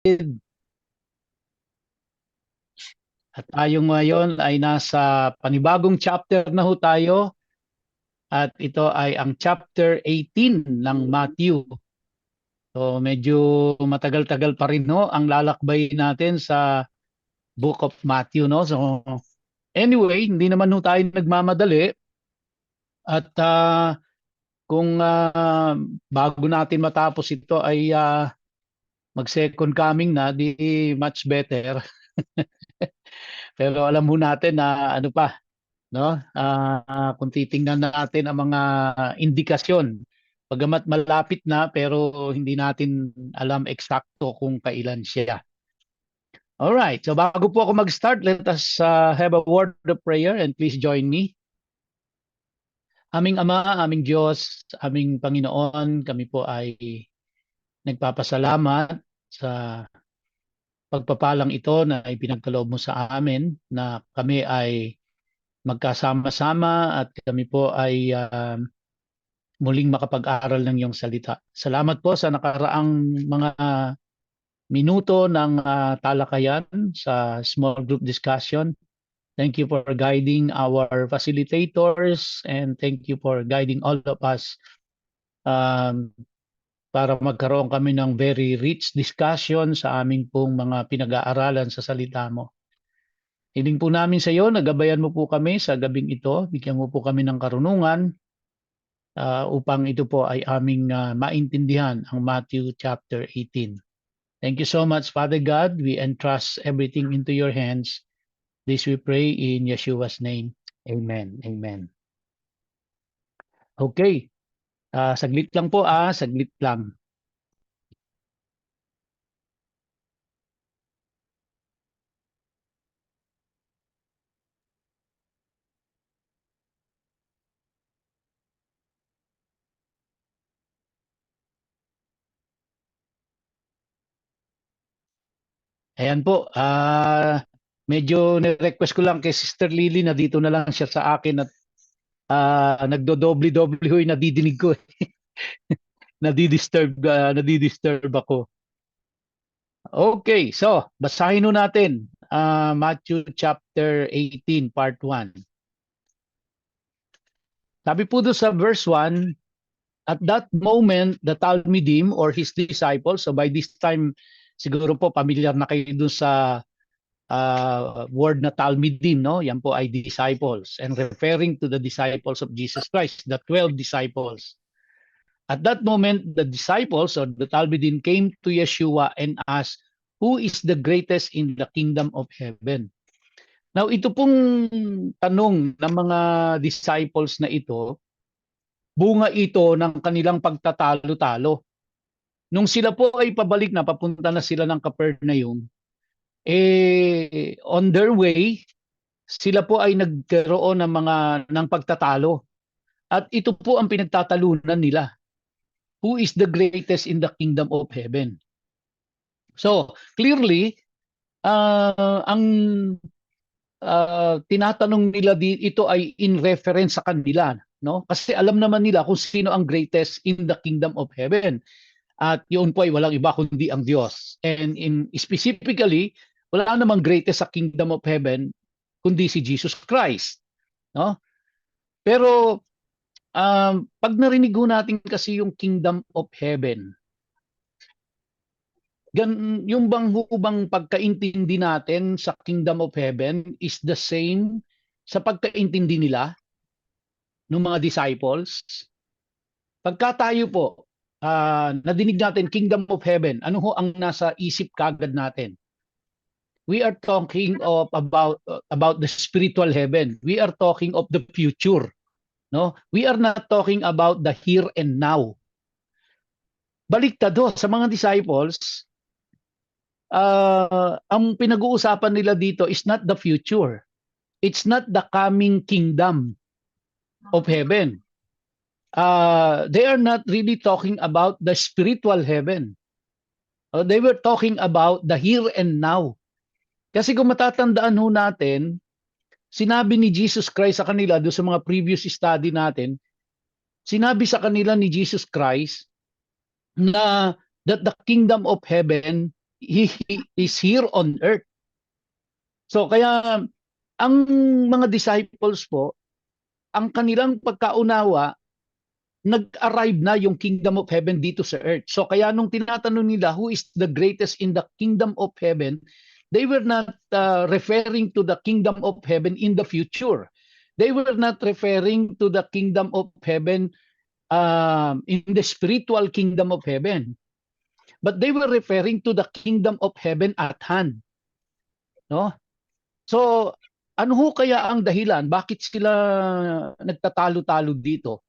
At tayo ngayon ay nasa panibagong chapter na ho tayo at ito ay ang chapter 18 ng Matthew. So medyo matagal-tagal pa rin ho ang lalakbay natin sa Book of Matthew, no? So anyway, hindi naman ho tayo nagmamadali at kung bago natin matapos ito ay mag-second coming na, di much better. Pero alam mo natin na ano pa, no? Kung titingnan natin ang mga indikasyon, pagamat malapit na pero hindi natin alam eksakto kung kailan siya. All right, so bago po ako mag-start, let us have a word of prayer and please join me. Aming Ama, aming Diyos, aming Panginoon, kami po ay nagpapasalamat sa pagpapalang ito na ipinagkaloob mo sa amin na kami ay magkasama-sama at kami po ay muling makapag-aral ng iyong salita. Salamat po sa nakaraang mga minuto ng talakayan sa small group discussion. Thank you for guiding our facilitators and thank you for guiding all of us para magkaroon kami ng very rich discussion sa aming pong mga pinag-aaralan sa salita mo. Hiling po namin sa iyo, nagabayan mo po kami sa gabing ito, bigyan mo po kami ng karunungan upang ito po ay aming maintindihan ang Matthew chapter 18. Thank you so much, Father God. We entrust everything into your hands. This we pray in Yeshua's name. Amen. Amen. Okay. Saglit lang po saglit lang. Ayan po. Medyo ni-request ko lang kay Sister Lily na dito na lang siya sa akin at nagdo-doble-doble ho yung nadidinig ko. Nadidisturb ako. Okay, so basahin nun natin Matthew chapter 18 part 1. Sabi po doon sa verse 1, at that moment the Talmidim or his disciples, so by this time siguro po familiar na kayo doon sa word na Talmidim, no? Yan po ay disciples and referring to the disciples of Jesus Christ, the 12 disciples. At that moment, the disciples or the Talmidim came to Yeshua and asked, who is the greatest in the kingdom of heaven? Now, ito pong tanong ng mga disciples na ito, bunga ito ng kanilang pagtatalo-talo. Nung sila po ay pabalik na, papunta na sila ng Capernaum, on their way, sila po ay nagkaroon ng pagtatalo. At ito po ang pinagtatalunan nila. Who is the greatest in the kingdom of heaven? So, clearly, ang tinatanong nila ito ay in reference sa kanila, no? Kasi alam naman nila kung sino ang greatest in the kingdom of heaven. At yun po ay walang iba kundi ang Diyos. And specifically, wala namang greatest sa kingdom of heaven kundi si Jesus Christ, no? Pero pag narinig natin kasi yung kingdom of heaven, yung bang hubang pagkaintindi natin sa kingdom of heaven is the same sa pagkaintindi nila ng mga disciples? Pagka tayo po nadinig natin kingdom of heaven, ano ho ang nasa isip kagad natin? We are talking about the spiritual heaven. We are talking of the future. No? We are not talking about the here and now. Baliktad do sa mga disciples, ang pinag-uusapan nila dito is not the future. It's not the coming kingdom of heaven. They are not really talking about the spiritual heaven. They were talking about the here and now. Kasi kung matatandaan ho natin, sinabi ni Jesus Christ sa kanila doon sa mga previous study natin, sinabi sa kanila ni Jesus Christ na that the kingdom of heaven he is here on earth. So kaya ang mga disciples po, ang kanilang pagkaunawa, nag-arrive na yung kingdom of heaven dito sa earth. So kaya nung tinatanong nila who is the greatest in the kingdom of heaven, they were not referring to the kingdom of heaven in the future. They were not referring to the kingdom of heaven in the spiritual kingdom of heaven. But they were referring to the kingdom of heaven at hand. No? So, ano ho kaya ang dahilan? Bakit sila nagtatalo-talo dito?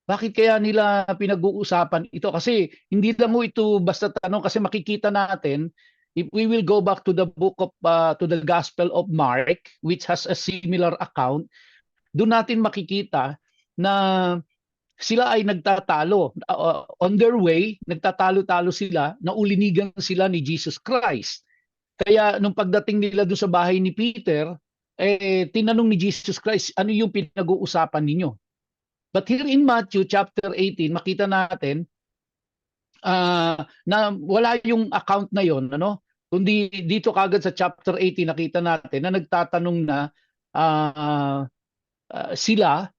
Bakit kaya nila pinag-uusapan ito? Kasi hindi lang mo ito basta tanong, kasi makikita natin, if we will go back to the book of, to the Gospel of Mark, which has a similar account, doon natin makikita na sila ay nagtatalo. On their way, nagtatalo-talo sila, naulinigan sila ni Jesus Christ. Kaya nung pagdating nila doon sa bahay ni Peter, tinanong ni Jesus Christ, ano yung pinag-uusapan ninyo? But here in Matthew chapter 18, makita natin na wala yung account na yon, ano? Kundi dito kagad sa chapter 18 nakita natin na nagtatanong na sila,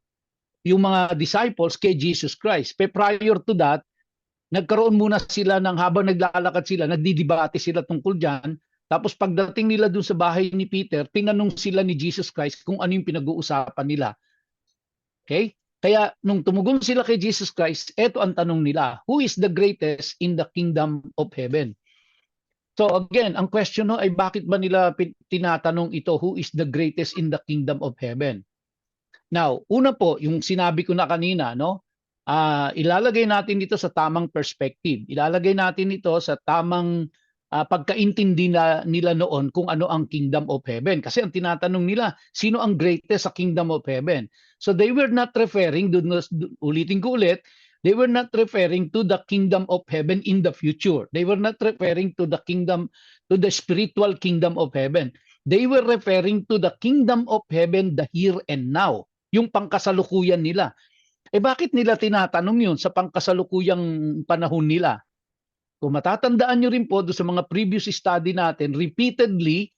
yung mga disciples kay Jesus Christ. Pero prior to that, nagkaroon muna sila ng habang naglalakad sila, nagdidebate sila tungkol diyan. Tapos pagdating nila dun sa bahay ni Peter, tinanong sila ni Jesus Christ kung ano yung pinag-uusapan nila. Okay? Kaya nung tumugon sila kay Jesus Christ, eto ang tanong nila, who is the greatest in the kingdom of heaven? So again, ang question no ay bakit ba nila tinatanong ito, who is the greatest in the kingdom of heaven? Now, una po, yung sinabi ko na kanina, no? Ilalagay natin ito sa tamang perspective. Ilalagay natin ito sa tamang pagkaintindi nila noon kung ano ang kingdom of heaven. Kasi ang tinatanong nila, sino ang greatest sa kingdom of heaven? So they were not referring, ulitin ko ulit, they were not referring to the kingdom of heaven in the future. They were not referring to the kingdom, to the spiritual kingdom of heaven. They were referring to the kingdom of heaven, the here and now. Yung pangkasalukuyan nila. Bakit nila tinatanong yun sa pangkasalukuyang panahon nila? Kung matatandaan nyo rin po do sa mga previous study natin, repeatedly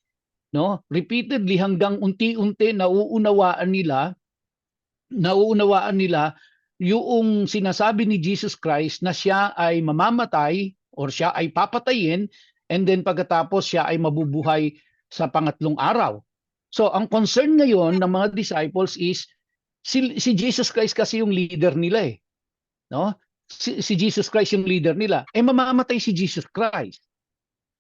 hanggang unti-unti nauunawaan nila yung sinasabi ni Jesus Christ na siya ay mamamatay or siya ay papatayin, and then pagkatapos siya ay mabubuhay sa pangatlong araw. So ang concern ngayon ng mga disciples is si Jesus Christ kasi yung leader nila no? Si Jesus Christ yung leader nila. Mamamatay si Jesus Christ.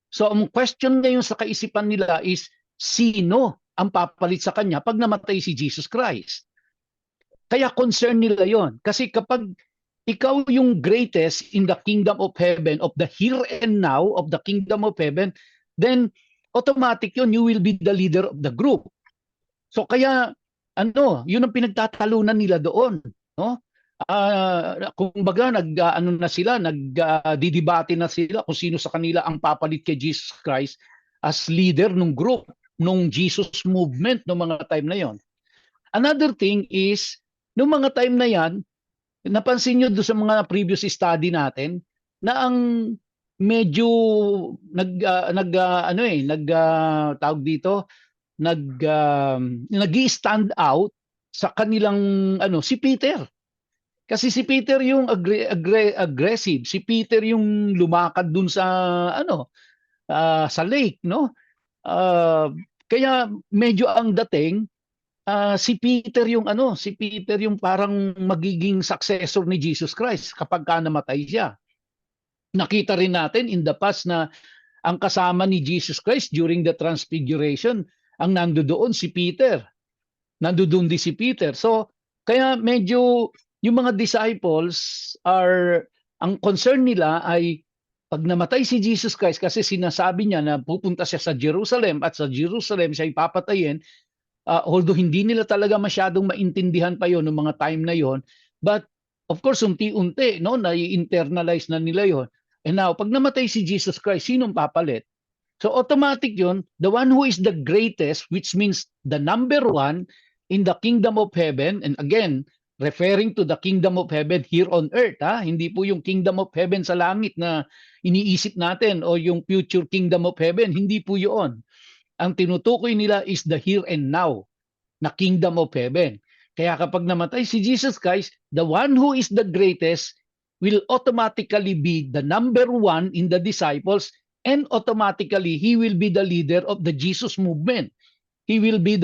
So ang question ngayon sa kaisipan nila is, sino ang papalit sa kanya pag namatay si Jesus Christ? Kaya concern nila yon. Kasi kapag ikaw yung greatest in the kingdom of heaven, of the here and now of the kingdom of heaven, then automatic yun, you will be the leader of the group. So kaya yun ang pinagtatalunan nila doon, no? Kumbaga nagdidebate na sila kung sino sa kanila ang papalit kay Jesus Christ as leader ng group, nung Jesus movement no mga time na yon. Another thing is, nung mga time na yan, napansin nyo doon sa mga previous study natin na ang medyo tawag dito, nag-stand out sa kanilang si Peter. Kasi si Peter yung aggressive, si Peter yung lumakad dun sa sa lake, no? Kaya medyo ang dating si Peter yung parang magiging successor ni Jesus Christ kapag namatay siya. Nakita rin natin in the past na ang kasama ni Jesus Christ during the transfiguration, ang nandoon si Peter. Nandoon din si Peter. So, kaya medyo yung mga disciples ang concern nila ay pag namatay si Jesus Christ, kasi sinasabi niya na pupunta siya sa Jerusalem at sa Jerusalem siya ipapatayin, although hindi nila talaga masyadong maintindihan pa yon ng mga time na yon, but of course unti-unti na-internalize na nila yon. And now, pag namatay si Jesus Christ, sinong papalit? So automatic yun, the one who is the greatest, which means the number one in the kingdom of heaven, and again, referring to the kingdom of heaven here on earth. Hindi po yung kingdom of heaven sa langit na iniisip natin o yung future kingdom of heaven. Hindi po yun. Ang tinutukoy nila is the here and now na kingdom of heaven. Kaya kapag namatay si Jesus Christ, the one who is the greatest will automatically be the number one in the disciples, and automatically he will be the leader of the Jesus movement. He will be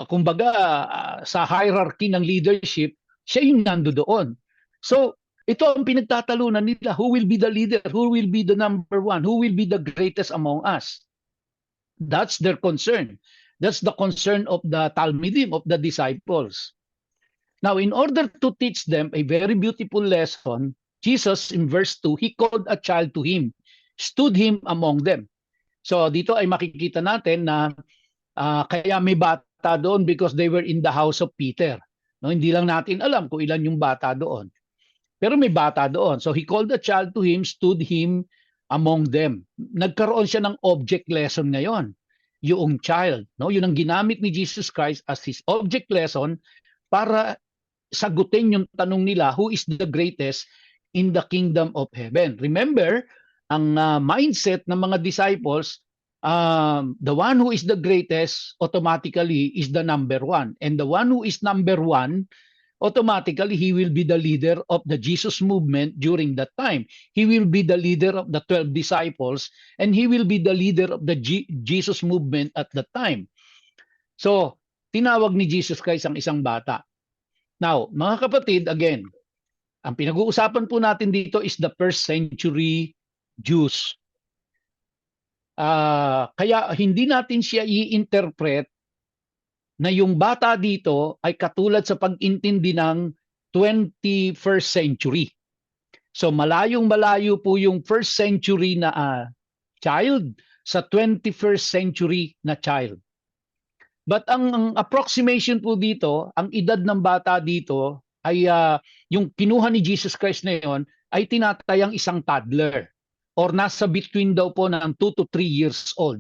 kumbaga, sa hierarchy ng leadership, siya yung nandoon. So, ito ang pinagtatalunan nila. Who will be the leader? Who will be the number one? Who will be the greatest among us? That's their concern. That's the concern of the Talmidim, of the disciples. Now, in order to teach them a very beautiful lesson, Jesus in verse 2, he called a child to him, stood him among them. So dito ay makikita natin na kaya may bata doon because they were in the house of Peter. No, hindi lang natin alam kung ilan yung bata doon. Pero may bata doon. So he called the child to him, stood him among them. Nagkaroon siya ng object lesson ngayon. Yung child, no? Yun ang ginamit ni Jesus Christ as his object lesson para sagutin yung tanong nila, who is the greatest in the kingdom of heaven? Remember, ang mindset ng mga disciples, the one who is the greatest automatically is the number one. And the one who is number one, automatically he will be the leader of the Jesus movement during that time. He will be the leader of the 12 disciples, and he will be the leader of the Jesus movement at that time. So, tinawag ni Jesus Christ ang isang bata. Now, mga kapatid, again, ang pinag-uusapan po natin dito is the first century Jews. Kaya hindi natin siya i-interpret na yung bata dito ay katulad sa pag-intindi ng 21st century. So malayong-malayo po yung first century na child sa 21st century na child. But ang approximation po dito, ang edad ng bata dito ay yung kinuha ni Jesus Christ na yon ay tinatayang isang toddler or nasa between daw po ng 2 to 3 years old.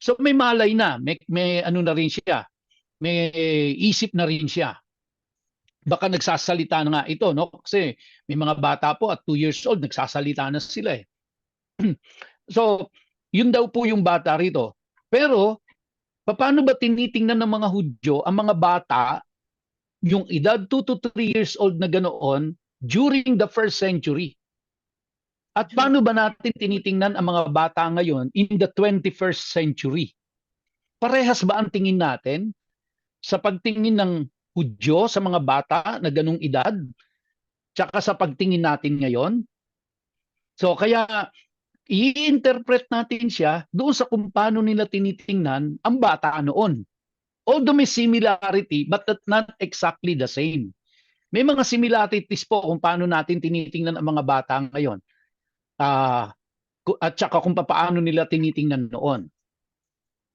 So may malay na, may ano na rin siya, may isip na rin siya. Baka nagsasalita na nga ito, no? Kasi may mga bata po at 2 years old, nagsasalita na sila eh. So, yun daw po yung bata rito. Pero, paano ba tinitingnan ng mga Hudyo ang mga bata, yung edad 2 to 3 years old na ganoon, during the first century? At paano ba natin tinitingnan ang mga bata ngayon in the 21st century? Parehas ba ang tingin natin sa pagtingin ng Hudyo sa mga bata na ganung edad, tsaka sa pagtingin natin ngayon? So kaya i-interpret natin siya doon sa kung paano nila tinitingnan ang bata noon. Although may similarity, but not exactly the same. May mga similarities po kung paano natin tinitingnan ang mga bata ngayon. At saka kung paano nila tinitingnan noon.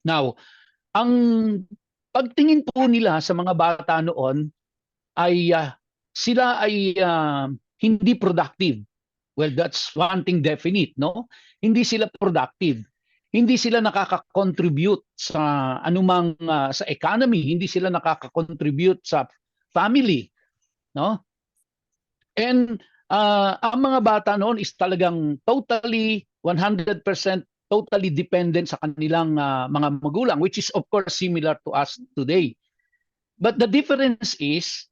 Now, ang pagtingin po nila sa mga bata noon ay sila ay hindi productive. Well, that's one thing definite, no? Hindi sila productive. Hindi sila nakaka-contribute sa anumang sa economy, hindi sila nakaka-contribute sa family, no? And ang mga bata noon is talagang totally 100% totally dependent sa kanilang mga magulang, which is of course similar to us today. But the difference is,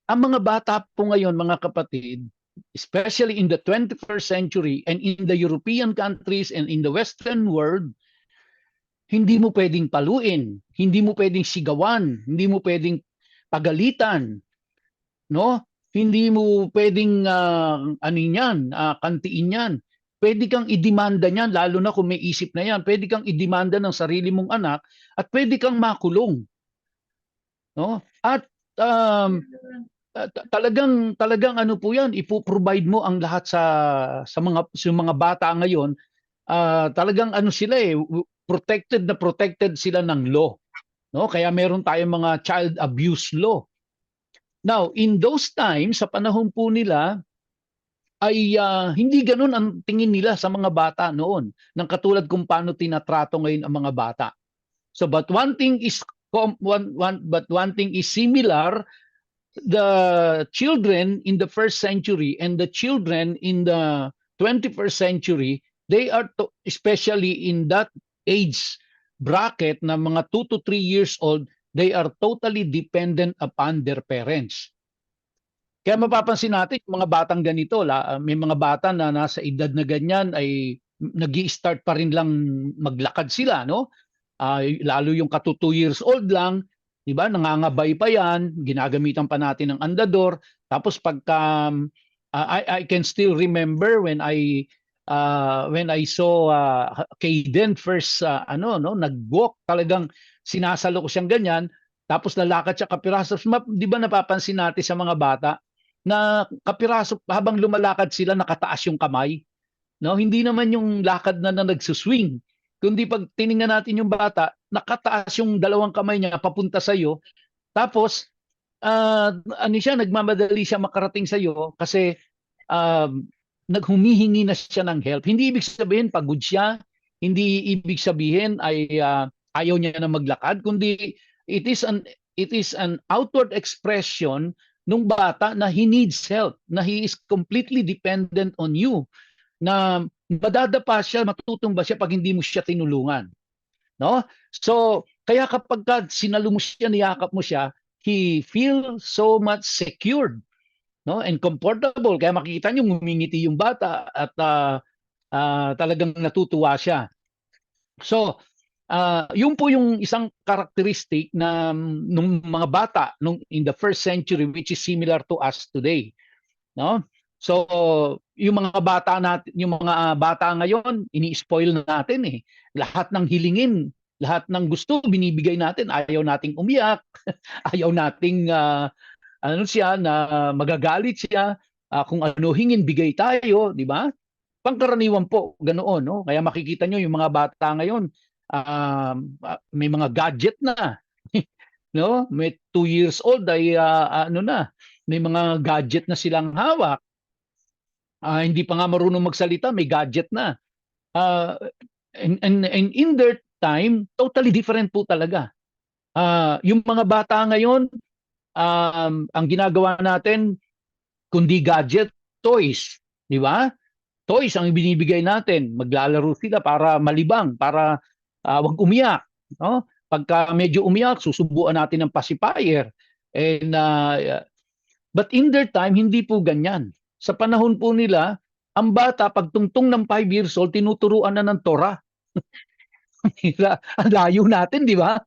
ang mga bata po ngayon, mga kapatid, especially in the 21st century and in the European countries and in the Western world, hindi mo pwedeng paluin, hindi mo pwedeng sigawan, hindi mo pwedeng pagalitan, no? Hindi mo pwedeng kantiin yan. Pwede kang idemanda niyan, lalo na kung may isip na yan. Pwede kang idemanda ng sarili mong anak at pwede kang makulong. No? At talagang ano po yan, ipoprovide mo ang lahat sa mga bata ngayon. Talagang ano sila protected sila ng law. No? Kaya meron tayong mga child abuse law. Now, in those times, sa panahon po nila, ay hindi ganun ang tingin nila sa mga bata noon, ng katulad kung paano tinatrato ngayon ang mga bata. So, but one thing is similar the children in the first century and the children in the 21st century, they are especially in that age bracket na mga 2 to 3 years old, they are totally dependent upon their parents. Kaya mapapansin natin, mga batang ganito, may mga bata na nasa edad na ganyan ay nag-i-start pa rin lang maglakad sila, no? Lalo yung ka 2 years old lang, 'di ba? Nangangabay pa 'yan, ginagamitan pa natin ng andador. Tapos pagka I can still remember when I saw Kaden first nag-walk, talagang sinasalo ko siyang ganyan, tapos lalakad siya kapiraso. 'Di ba napapansin natin sa mga bata na kapiraso habang lumalakad sila nakataas yung kamay, no? Hindi naman yung lakad na nagsuswing. Kundi pag tiningnan natin yung bata, nakataas yung dalawang kamay niya papunta sa iyo. Tapos nagmamadali siya makarating sa iyo kasi naghumihingi na siya ng help. Hindi ibig sabihin pagod siya, hindi ibig sabihin ay ayaw niya na maglakad, kundi it is an outward expression nung bata na he needs help, na he is completely dependent on you, na madadapa siya, matutumba siya pag hindi mo siya tinulungan, no? So kaya kapag sinalo mo siya, niyakap mo siya, he feels so much secured, no, and comfortable. Kaya makikita niyo ngumingiti yung bata at talagang natutuwa siya. So yun po yung isang characteristic na nung mga bata in the first century, which is similar to us today, no? So yung mga bata ngayon, ini-spoil natin eh. Lahat ng hilingin, lahat ng gusto binibigay natin. Ayaw nating umiyak, ayaw nating magagalit siya, kung ano hingin bigay tayo, di ba? Pangkaraniwan po ganoon, no? Kaya makikita nyo yung mga bata ngayon, may mga gadget na. No? May 2 years old ay may mga gadget na silang hawak. Hindi pa nga marunong magsalita, may gadget na. And in their time, totally different po talaga. Yung mga bata ngayon, ang ginagawa natin, kundi gadget, toys. Di ba? Toys ang binibigay natin. Maglalaro sila para malibang, para wag umiyak. No? Pagka medyo umiyak, susubuan natin ng pacifier. And, but in their time, hindi po ganyan. Sa panahon po nila, ang bata, pagtungtong ng 5 years old, tinuturuan na ng Torah. Ang layo natin, di ba?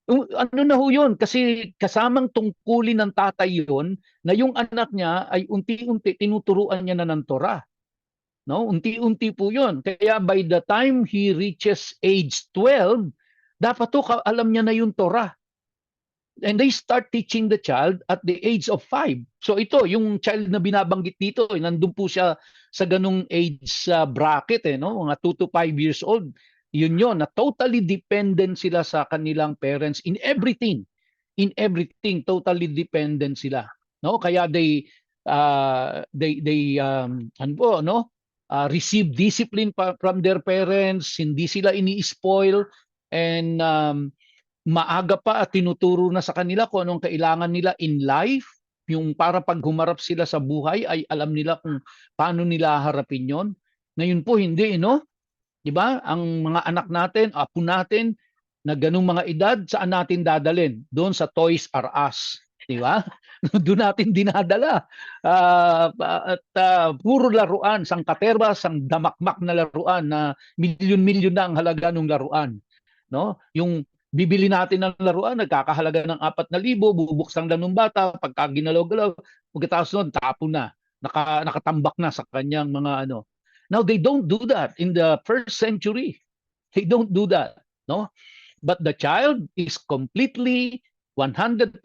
Ano na ho yun? Kasi kasamang tungkulin ng tatay yun na yung anak niya ay unti-unti tinuturuan niya na ng Torah. No? Unti-unti po yun. Kaya by the time he reaches age 12, dapat to alam niya na yung Torah. And they start teaching the child at the age of 5. So ito, yung child na binabanggit dito, nandun po siya sa ganung age bracket, no? Mga 2 to 5 years old. Yun na totally dependent sila sa kanilang parents in everything. In everything, totally dependent sila. No? Kaya they receive discipline from their parents, hindi sila ini-spoil, and maaga pa at tinuturo na sa kanila kung anong kailangan nila in life, yung para pag humarap sila sa buhay ay alam nila kung paano nila harapin yon. Ngayon po hindi, no? 'Di ba? Ang mga anak natin, apo natin na ganung mga edad, saan natin dadalhin? Doon sa Toys R Us, 'di ba? Doon natin dinadala. Puro laruan, sang katerba, sang damakmak na laruan na milyon-milyon na ang halaga ng laruan, no? Yung bibili natin ng laruan, nagkakahalaga ng 4,000, bubuksan lang ng bata, pagka ginalaw-galaw, pagkatapos nun, tapo na, nakatambak na sa kanyang mga ano. Now, they don't do that in the first century. They don't do that, no? But the child is completely 100%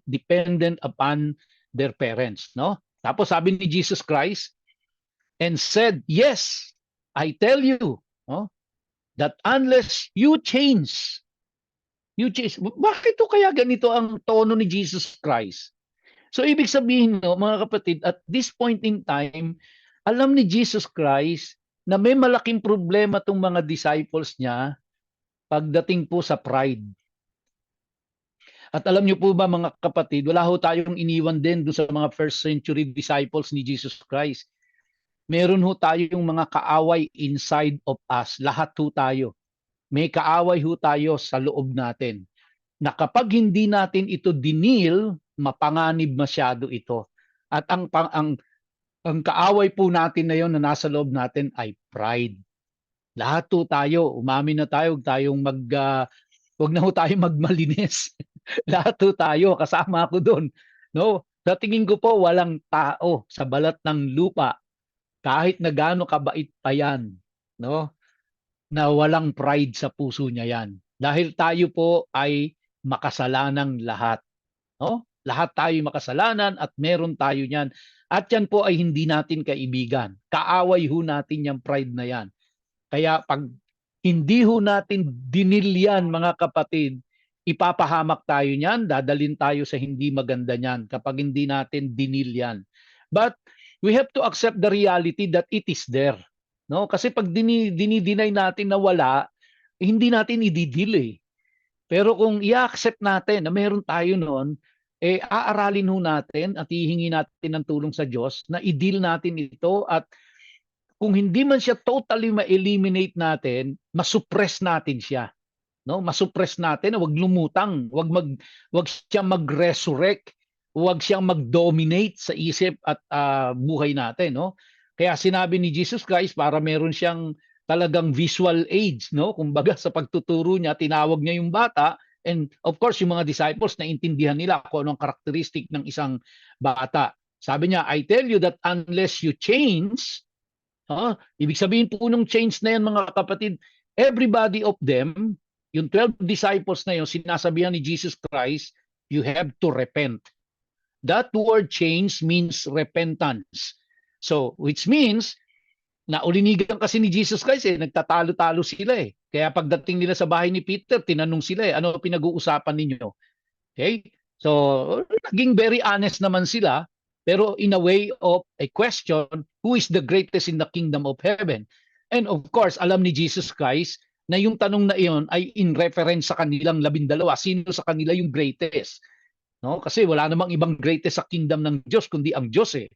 dependent upon their parents, no? Tapos sabi ni Jesus Christ, and said, yes, I tell you, no, that unless you change. Bakit to kaya ganito ang tono ni Jesus Christ? So ibig sabihin, no, mga kapatid, at this point in time, alam ni Jesus Christ na may malaking problema tong mga disciples niya pagdating po sa pride. At alam niyo po ba mga kapatid, wala ho tayong iniwan din doon sa mga first century disciples ni Jesus Christ. Meron ho tayong mga kaaway inside of us. Lahat ho tayo. May kaaway ho tayo sa loob natin. Na kapag hindi natin ito dinil, mapanganib masyado ito. At ang kaaway po natin na yon na nasa loob natin ay pride. Lahat po tayo, umamin na tayo, wag na ho tayo magmalinis. Lahat po tayo, kasama ako doon. No? Sa tingin ko po, walang tao sa balat ng lupa, kahit na gaano kabait pa yan, no? Na walang pride sa puso niya yan. Dahil tayo po ay makasalanang lahat. No? Lahat tayo makasalanan at meron tayo niyan. At yan po ay hindi natin kaibigan. Kaaway ho natin yung pride na yan. Kaya pag hindi ho natin dinilyan mga kapatid, ipapahamak tayo niyan, dadalin tayo sa hindi maganda niyan kapag hindi natin dinilyan. But we have to accept the reality that it is there. No? Kasi pag dinideny natin na wala, hindi natin ididil eh. Pero kung i-accept natin na meron tayo noon, aaralin ho natin at hihingi natin ng tulong sa Diyos na i-deal natin ito at kung hindi man siya totally ma-eliminate natin, masuppress natin siya. No? Masuppress natin, wag lumutang, wag siya mag-resurrect, wag siyang mag-dominate sa isip at buhay natin, no? Kaya sinabi ni Jesus Christ para meron siyang talagang visual aids, no? Kumbaga sa pagtuturo niya, tinawag niya yung bata and of course yung mga disciples naintindihan nila kung anong karakteristik ng isang bata. Sabi niya, I tell you that unless you change, ibig sabihin po nung change na yan mga kapatid, everybody of them, yung 12 disciples na yun, sinasabihan ni Jesus Christ, you have to repent. That word change means repentance. So, which means, naulinigan kasi ni Jesus Christ nagtatalo-talo sila eh. Kaya pagdating nila sa bahay ni Peter, tinanong sila ano pinag-uusapan ninyo? Okay? So, naging very honest naman sila, pero in a way of a question, who is the greatest in the kingdom of heaven? And of course, alam ni Jesus Christ na yung tanong na iyon ay in reference sa kanilang 12. Sino sa kanila yung greatest? No? Kasi wala namang ibang greatest sa kingdom ng Diyos kundi ang Diyos eh.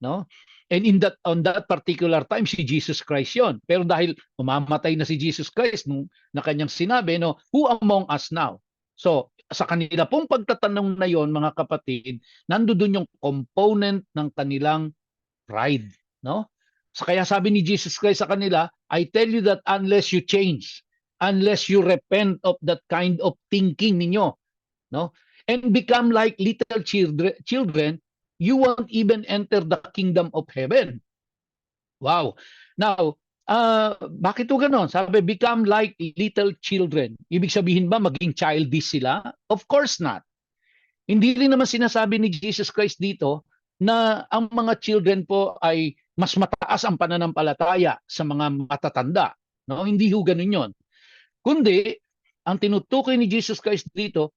No? And on that particular time si Jesus Christ 'yon. Pero dahil mamamatay na si Jesus Christ nung na kanyang sinabi no, who among us now? So, sa kanila pong pagtatanong na 'yon mga kapatid, nandoon yung component ng kanilang pride, no? So, kaya sabi ni Jesus Christ sa kanila, I tell you that unless you change, unless you repent of that kind of thinking ninyo, no? And become like little children, you won't even enter the kingdom of heaven. Wow. Now, bakit ito ganon? Sabi, become like little children. Ibig sabihin ba maging childish sila? Of course not. Hindi rin naman sinasabi ni Jesus Christ dito na ang mga children po ay mas mataas ang pananampalataya sa mga matatanda. No? Hindi ho ganun yun. Kundi, ang tinutukoy ni Jesus Christ dito,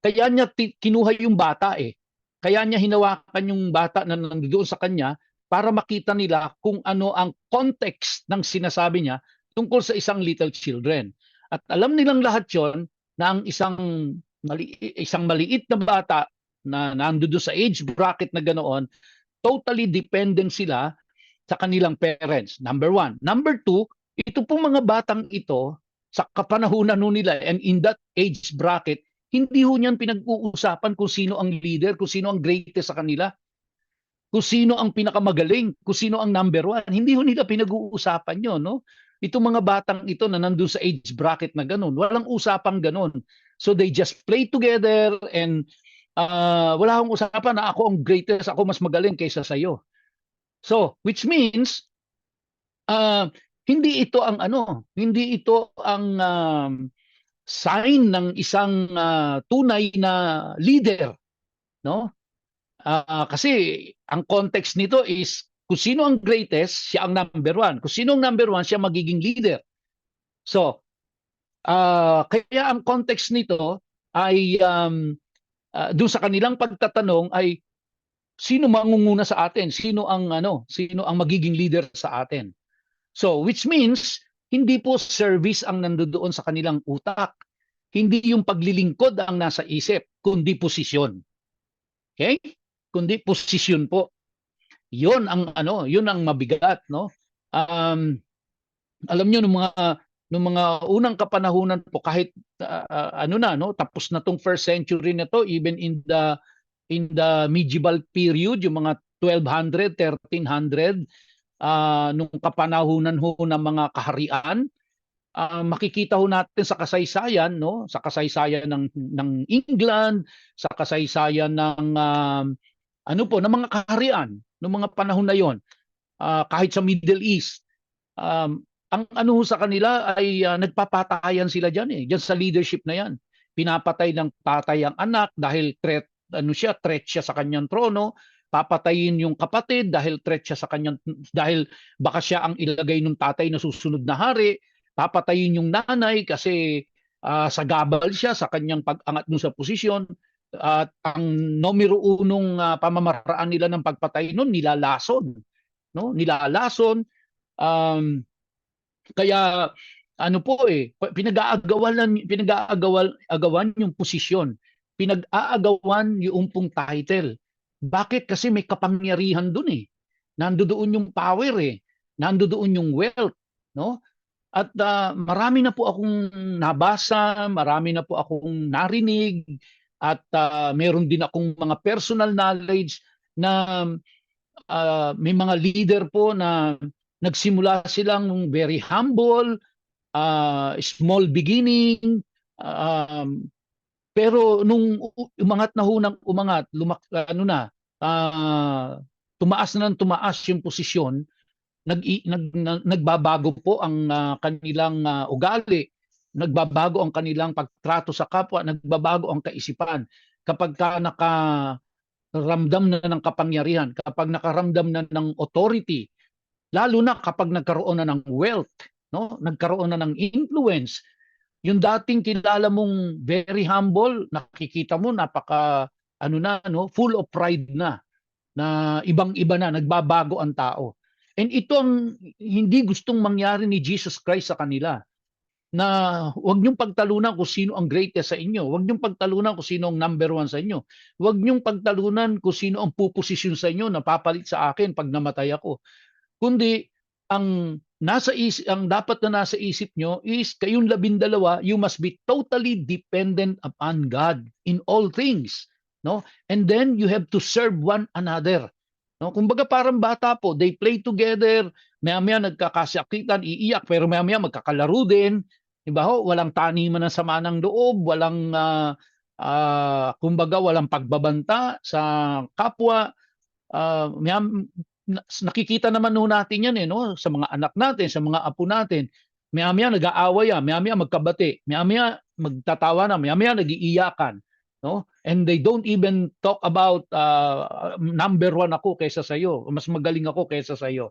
kaya niya kinuha yung bata eh. Kaya niya hinawakan yung bata na nandoon sa kanya para makita nila kung ano ang context ng sinasabi niya tungkol sa isang little children. At alam nilang lahat yon na ang isang maliit na bata na nandoon sa age bracket na ganoon, totally dependent sila sa kanilang parents. Number one. Number two, ito pong mga batang ito, sa kapanahunan nila and in that age bracket, hindi ho niyan pinag-uusapan kung sino ang leader, kung sino ang greatest sa kanila, kung sino ang pinakamagaling, kung sino ang number one. Hindi ho nila pinag-uusapan yun, no? Itong mga batang ito na nandun sa age bracket na ganun, walang usapang ganun. So they just play together and wala akong usapan na ako ang greatest, ako mas magaling kaysa sa'yo. So, which means, hindi ito ang sign ng isang tunay na leader, no? Kasi ang context nito is kung sino ang greatest, siya ang number one. Kung sino ang number one, siya magiging leader. So, kaya ang context nito ay doon sa kanilang pagtatanong ay sino mangunguna sa atin? Sino ang magiging leader sa atin? So, which means hindi po service ang nandoon sa kanilang utak. Hindi yung paglilingkod ang nasa isip, kundi posisyon. Okay? Kundi posisyon po. 'Yon ang ano, 'yun ang mabigat, no? Um, Alam niyo nung mga unang kapanahunan po kahit ano na no, tapos na tong first century na to, even in the medieval period, yung mga 1200, 1300, nung kapanahunan ho ng mga kaharian, makikita ho natin sa kasaysayan no, sa kasaysayan ng England, sa kasaysayan ng ano po, ng mga kaharian ng mga panahon na 'yon, kahit sa Middle East, ang ano sa kanila ay nagpapatayan sila diyan eh, diyan sa leadership na 'yan. Pinapatay ng tatay ang anak dahil threat siya sa kanyang trono, papatayin yung kapatid dahil threat siya sa kanyang, dahil baka siya ang ilagay ng tatay na susunod na hari, papatayin yung nanay kasi sagabal siya sa kanyang pag-angat mo sa posisyon. At ang numero unong pamamaraan nila ng pagpatay noon, nilalason, no? Nilalason. um, Kaya ano po eh, pinag-aagawan yung posisyon. Pinag-aagawan yung pong title. Bakit? Kasi may kapangyarihan doon eh. Nandoon yung power eh. Nandoon yung wealth, no? At marami na po akong nabasa, marami na po akong narinig, at meron din akong mga personal knowledge na may mga leader po na nagsimula silang very humble, small beginning, pero nung umangat na hunang umangat, ano na, tumaas na ng tumaas yung posisyon, nagbabago po ang kanilang ugali, nagbabago ang kanilang pagtrato sa kapwa, nagbabago ang kaisipan. Kapag nakaramdam na ng kapangyarihan, kapag nakaramdam na ng authority, lalo na kapag nagkaroon na ng wealth, no? Nagkaroon na ng influence. Yung dating kilala mong very humble, nakikita mo napaka ano na no, full of pride na ibang-iba na, nagbabago ang tao. And ito ang hindi gustong mangyari ni Jesus Christ sa kanila, na huwag niyong pagtalunan kung sino ang greatest sa inyo. Huwag niyong pagtalunan kung sino ang number one sa inyo. Huwag niyong pagtalunan kung sino ang puposisyon sa inyo na papalit sa akin pag namatay ako. Kundi ang dapat na nasa isip nyo is kayong 12, you must be totally dependent upon God in all things, no? And then you have to serve one another, no? Kumbaga parang bata po, they play together, maya-maya nagkakasakitan, iiyak, pero maya-maya magkakalaro din, di ba ho? Walang taniman ng sama ng loob, walang kumbaga walang pagbabanta sa kapwa. Nakikita naman no natin yan eh, no? Sa mga anak natin, sa mga apo natin. Maya-maya nag-aaway yan, maya-maya magkabati, maya-maya magtatawa na, maya-maya nag-iiyakan. No? And they don't even talk about number one ako kaysa sa iyo, mas magaling ako kaysa sa iyo.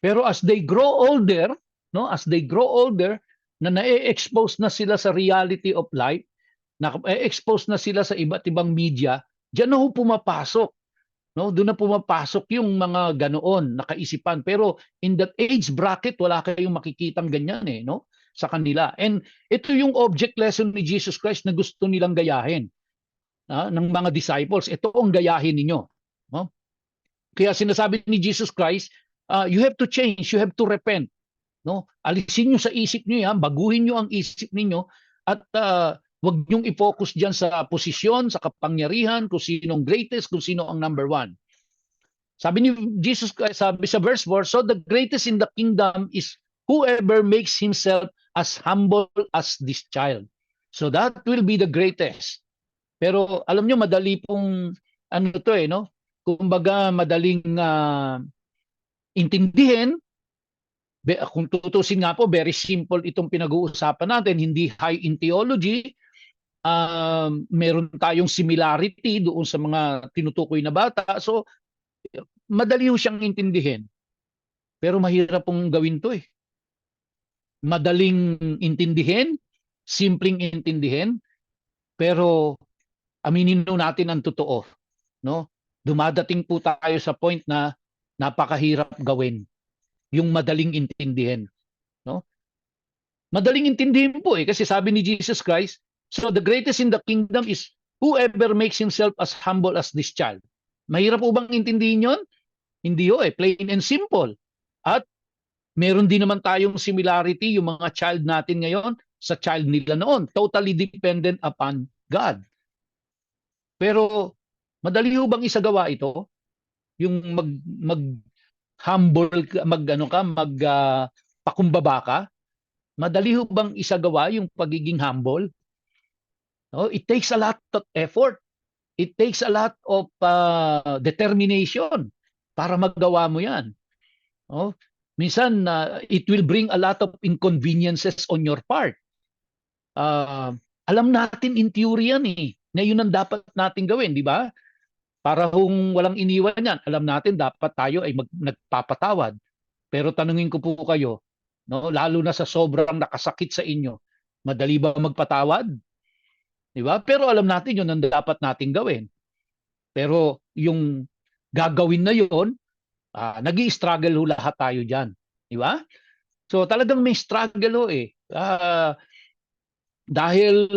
Pero as they grow older, no? As they grow older, na na-expose na sila sa reality of life, na-expose na sila sa iba't ibang media, diyan na ho pumapasok. No, doon na pumapasok yung mga ganoon na kaisipan. Pero in that age bracket, wala kayong makikitang ganyan eh, no? Sa kanila. And ito yung object lesson ni Jesus Christ na gusto nilang gayahin ng mga disciples. Ito ang gayahin ninyo. No? Kaya sinasabi ni Jesus Christ, you have to change, you have to repent. No? Alisin nyo sa isip nyo yan, baguhin nyo ang isip ninyo, at wag niyong i-focus diyan sa posisyon, sa kapangyarihan, kung sinong greatest, kung sino ang number one. Sabi ni Jesus, sabi sa verse 4, so the greatest in the kingdom is whoever makes himself as humble as this child. So that will be the greatest. Pero alam niyo, madali pong ano to eh, no? Kumbaga madaling intindihin. Kung tutusin nga po, very simple itong pinag-uusapan natin, hindi high in theology. Meron tayong similarity doon sa mga tinutukoy na bata. So, madali ho siyang intindihin. Pero mahirap pong gawin to eh. Madaling intindihin, simpleng intindihin, pero aminin natin ang totoo. No? Dumadating po tayo sa point na napakahirap gawin. Yung madaling intindihin. No? Madaling intindihin po eh. Kasi sabi ni Jesus Christ, So the greatest in the kingdom is whoever makes himself as humble as this child. Mahirap po bang intindihin yon? Hindi ho eh, plain and simple. At meron din naman tayong similarity yung mga child natin ngayon sa child nila noon. Totally dependent upon God. Pero madali ho bang isagawa ito? Yung mag humble mag ano ka, mag pakumbaba ka? Madali ho bang isagawa yung pagiging humble? No, it takes a lot of effort. It takes a lot of determination para magawa mo 'yan. No? Minsan it will bring a lot of inconveniences on your part. Alam natin in theory yan eh, na yun ang dapat natin gawin, di ba? Para kung walang iniwan yan, alam natin dapat tayo ay nagpapatawad. Pero tanungin ko po kayo, no, lalo na sa sobrang nakasakit sa inyo, madali ba magpatawad? Di ba? Pero alam natin yun ang dapat nating gawin. Pero yung gagawin na yun, nag-i-struggle lahat tayo dyan. Di ba? So talagang may struggle eh. Dahil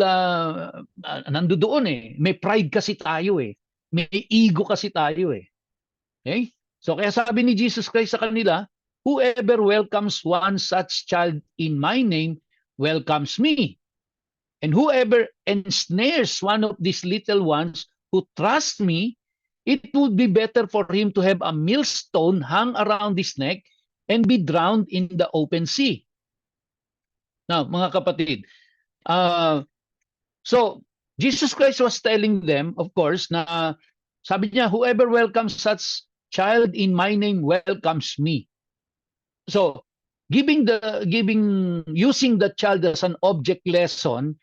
nandoon eh. May pride kasi tayo eh. May ego kasi tayo eh. Okay? So kaya sabi ni Jesus Christ sa kanila, whoever welcomes one such child in my name welcomes me. And whoever ensnares one of these little ones who trust me, it would be better for him to have a millstone hung around his neck and be drowned in the open sea. Now, mga kapatid, so Jesus Christ was telling them, of course, na sabi niya, whoever welcomes such child in my name welcomes me. So, using the child as an object lesson,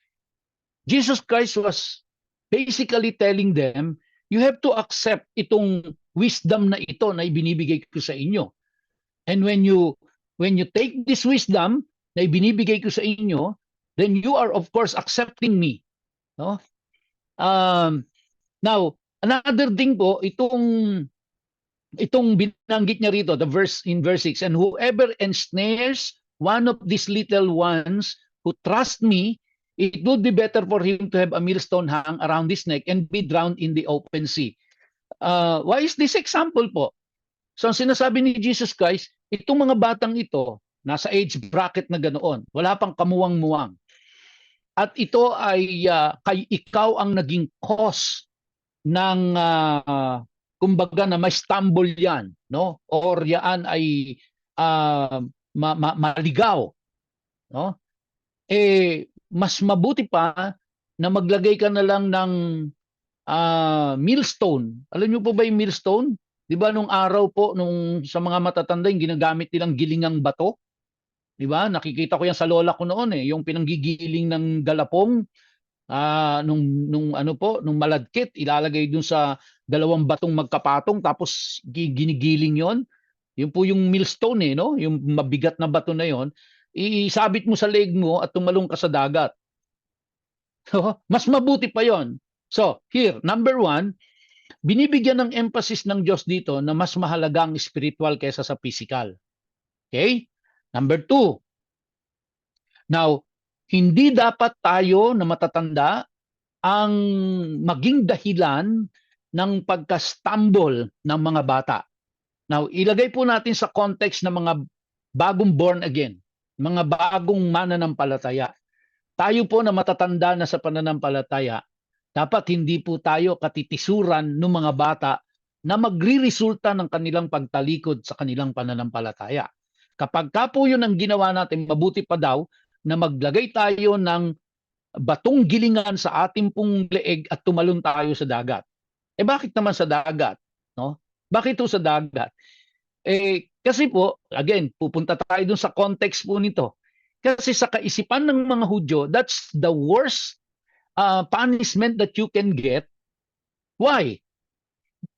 Jesus Christ was basically telling them, you have to accept itong wisdom na ito na ibinibigay ko sa inyo. And when you take this wisdom na ibinibigay ko sa inyo, then you are of course accepting me. No? Now, another thing po, itong binanggit niya rito, the verse in verse 6, and whoever ensnares one of these little ones who trust me, it would be better for him to have a millstone hung around his neck and be drowned in the open sea. Why is this example po? So ang sinasabi ni Jesus Christ, itong mga batang ito, nasa age bracket na ganoon, wala pang kamuwang-muwang. At ito ay kay ikaw ang naging cause ng kumbaga na ma-stumble yan, no? Or yan ay maligaw, no? Mas mabuti pa na maglagay ka na lang ng millstone. Alam niyo po ba yung millstone? 'Di ba nung araw po nung sa mga matatanda yung ginagamit nilang gilingang bato? 'Di ba? Nakikita ko yan sa lola ko noon eh, yung pinanggigiling ng galapong nung ano po, nung malagkit, ilalagay dun sa dalawang batong magkapatong tapos ginigiling 'yon. Yun po yung millstone eh, no? Yung mabigat na bato na 'yon, isabit mo sa leg mo at tumalong ka sa dagat. So, mas mabuti pa 'yon. So, here, number 1, binibigyan ng emphasis ng Diyos dito na mas mahalaga ang spiritual kaysa sa physical. Okay? Number 2, now, hindi dapat tayo na matatanda ang maging dahilan ng pagka-stumble ng mga bata. Now, ilagay po natin sa context ng mga bagong born again, mga bagong mananampalataya. Tayo po na matatanda na sa pananampalataya, dapat hindi po tayo katitisuran ng mga bata na magre-resulta ng kanilang pagtalikod sa kanilang pananampalataya. Kapag ka po yun ang ginawa natin, mabuti pa daw na maglagay tayo ng batong gilingan sa ating pong leeg at tumalon tayo sa dagat. Bakit naman sa dagat? No? Bakit ito sa dagat? Kasi po, again, pupunta tayo dun sa context po nito. Kasi sa kaisipan ng mga Hudyo, that's the worst punishment that you can get. Why?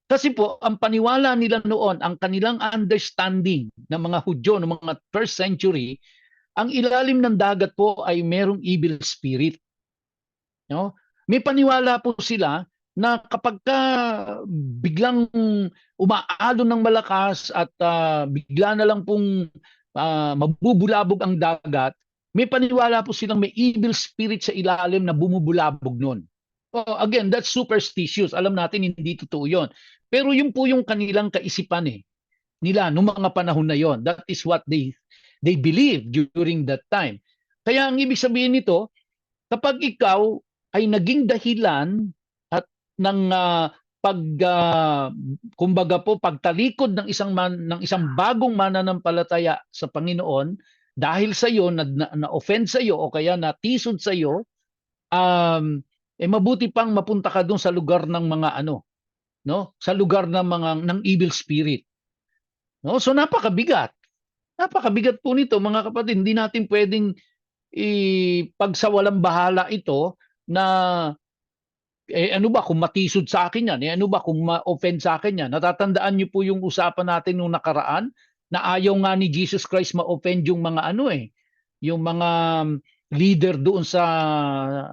Kasi po, ang paniwala nila noon, ang kanilang understanding ng mga Hudyo, ng mga first century, ang ilalim ng dagat po ay merong evil spirit. No? May paniwala po sila na kapag ka biglang umaalo ng malakas at bigla na lang pong mabubulabog ang dagat, may paniwala po silang may evil spirit sa ilalim na bumubulabog nun. Oh, again, that's superstitious. Alam natin hindi totoo yun. Pero yun po yung kanilang kaisipan nila noong mga panahon na yon. That is what they believe during that time. Kaya ang ibig sabihin nito, kapag ikaw ay naging dahilan at ng kumbaga po pagtalikod ng isang bagong mananampalataya sa Panginoon dahil sa iyo na-offend sa iyo o kaya natisod sa iyo, mabuti pang mapunta ka doon sa lugar ng mga no? Sa lugar ng evil spirit. No? So napakabigat. Napakabigat po nito mga kapatid. Hindi natin pwedeng ipagsawalang bahala ito na ano ba kung matisod sa akin yan? Ano ba kung ma-offend sa akin yan? Natatandaan niyo po yung usapan natin nung nakaraan na ayaw nga ni Jesus Christ ma-offend yung mga yung mga leader doon sa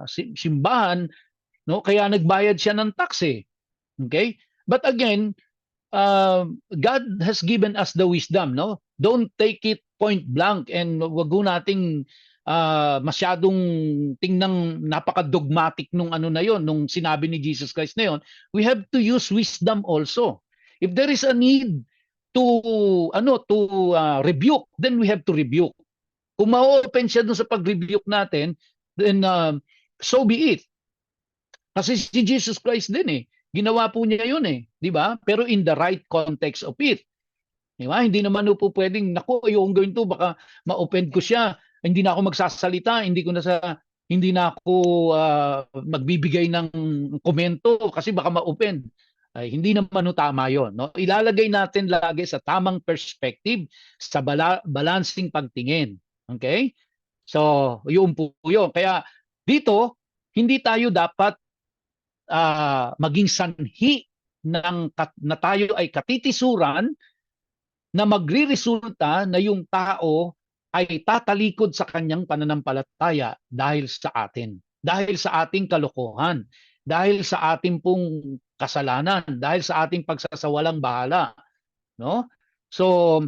simbahan, no? Kaya nagbayad siya ng tax Okay? But again, God has given us the wisdom, no? Don't take it point blank and wag nating masyadong tingnang napaka-dogmatic nung na yon, nung sinabi ni Jesus Christ na yon. We have to use wisdom also. If there is a need to rebuke, then we have to rebuke. Kung ma-open siya dun sa pag-rebuke natin, then so be it. Kasi si Jesus Christ din ginawa po niya yun di ba? Pero in the right context of it. Di ba? Hindi naman po pwedeng, naku, yung gawin to, baka ma-offend ko siya. Hindi na ako magsasalita, hindi na ako magbibigay ng komento kasi baka ma-offend. Ay, hindi naman tama yon, no? Ilalagay natin lagi sa tamang perspective, sa balancing pagtingin. Okay? So, yun po yun. Kaya dito, hindi tayo dapat maging sanhi na tayo ay katitisuran na magriresulta na yung tao ay tatalikod sa kanyang pananampalataya dahil sa atin, dahil sa ating kalokohan, dahil sa ating pong kasalanan, dahil sa ating pagsasawalang bahala, no? So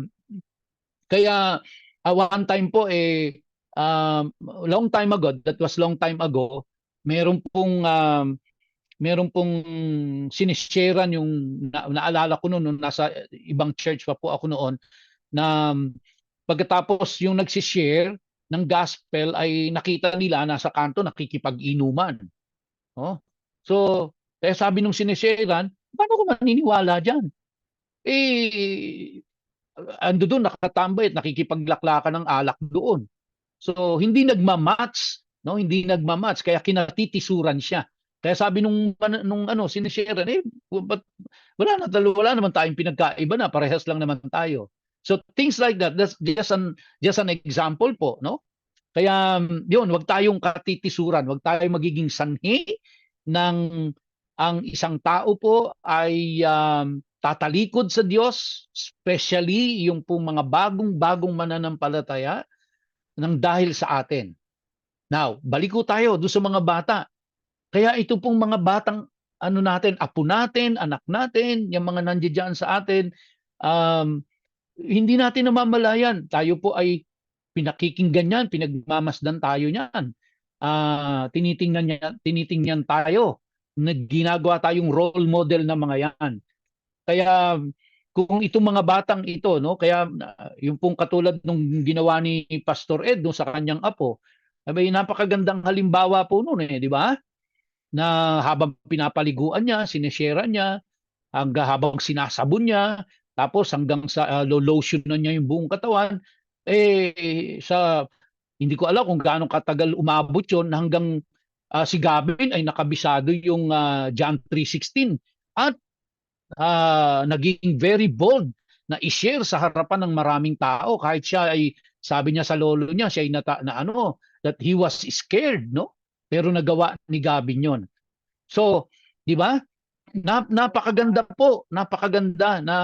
kaya one time po long time ago, that was long time ago, meron pong sinisharean yung naalala ko noon nasa ibang church pa po ako noon na pagkatapos yung nagsishare ng gospel ay nakita nila nasa kanto nakikipag-inuman. Oh. So, kaya sabi nung sinisharean, paano ko maniniwala diyan? Ando doon nakatambay at nakikipaglaklakan ng alak doon. So, hindi nagma-match, no? Hindi nagma-match kaya kinatitisuran siya. Kaya sabi nung sinishare, wala naman tayong pinagkaiba na, parehas lang naman tayo. So things like that, that's just an example po, no? Kaya yun, wag tayong katitisuran, wag tayong magiging sanhi ng ang isang tao po ay tatalikod sa Diyos, especially yung pong mga bagong mananampalataya ng dahil sa atin. Now, balik ko tayo doon sa mga bata. Kaya ito pong mga batang apo natin, anak natin, yung mga nandiyan sa atin, hindi natin namamalayan. Tayo po ay pinakikinggan yan, pinagmamasdan tayo niyan. Tinitingnan tayo. Ginagawa tayong role model ng mga yan. Kaya kung itong mga batang ito, no, kaya yung pong katulad nung ginawa ni Pastor Ed no, sa kanyang apo, ay napakagandang halimbawa po noon di ba? Na habang pinapaliguan niya, sineshare niya, habang sinasabon niya, tapos hanggang sa lotion na niya yung buong katawan, hindi ko alam kung gaano katagal umabot yon hanggang si Gavin ay nakabisado yung John 3:16 at naging very bold na i-share sa harapan ng maraming tao kahit siya ay sabi niya sa lolo niya siya ay that he was scared, no? Pero nagawa ni Gavin yon. So, di ba? Napakaganda po, napakaganda na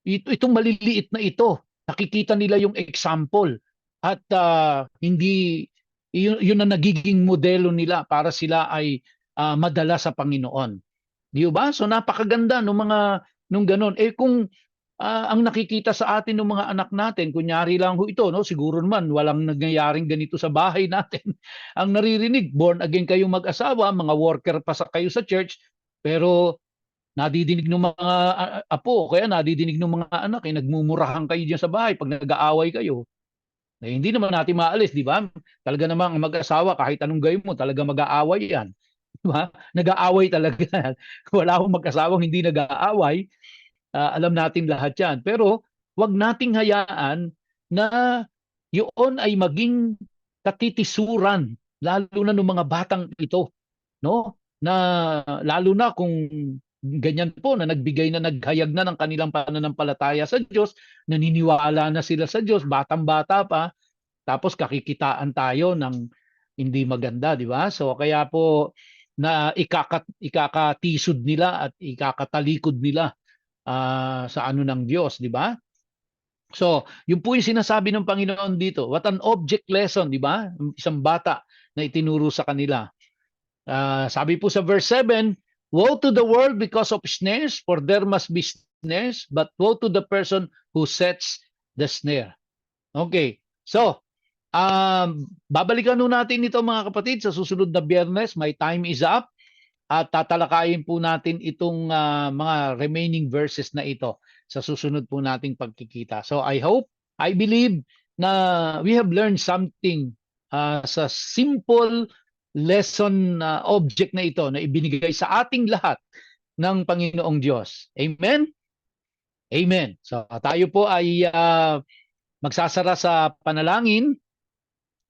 itong maliliit na ito. Nakikita nila yung example at hindi yun na nagiging modelo nila para sila ay madala sa Panginoon. Di ba? So napakaganda nung ganun. Kung ang nakikita sa atin ng mga anak natin, kunyari lang ho ito, no? Siguro naman walang nangyayaring ganito sa bahay natin. Ang naririnig, born again kayong mag-asawa, mga worker pa sa kayo sa church, pero nadidinig ng mga apo, kaya nadidinig ng mga anak, nagmumurahan kayo diyan sa bahay pag nag-aaway kayo. Hindi naman natin maalis, di ba? Talaga namang ang mag-asawa, kahit anong gawin mo, talaga mag-aaway yan. Di ba? Nag-aaway talaga. Wala akong mag-asawang hindi nag-aaway. Alam natin lahat yan. Pero wag nating hayaan na yun ay maging katitisuran, lalo na ng mga batang ito, no? Na lalo na kung ganyan po na nagbigay na naghayag na ng kanilang pananampalataya sa Diyos, naniniwala na sila sa Diyos, batang-bata pa, tapos kakikitaan tayo ng hindi maganda, di ba? So kaya po na ikakatisod nila at ikakatalikod nila sa ano ng Diyos, di ba? So, yun po yung sinasabi ng Panginoon dito. What an object lesson, di ba? Isang bata na itinuro sa kanila. Sabi po sa verse 7, woe to the world because of snares, for there must be snares, but woe to the person who sets the snare. Okay. So, babalikan nun natin ito mga kapatid sa susunod na Biyernes. My time is up. At tatalakayin po natin itong mga remaining verses na ito sa susunod po nating pagkikita. So I hope, I believe na we have learned something sa simple lesson object na ito na ibinigay sa ating lahat ng Panginoong Diyos. Amen? Amen. So tayo po ay magsasara sa panalangin.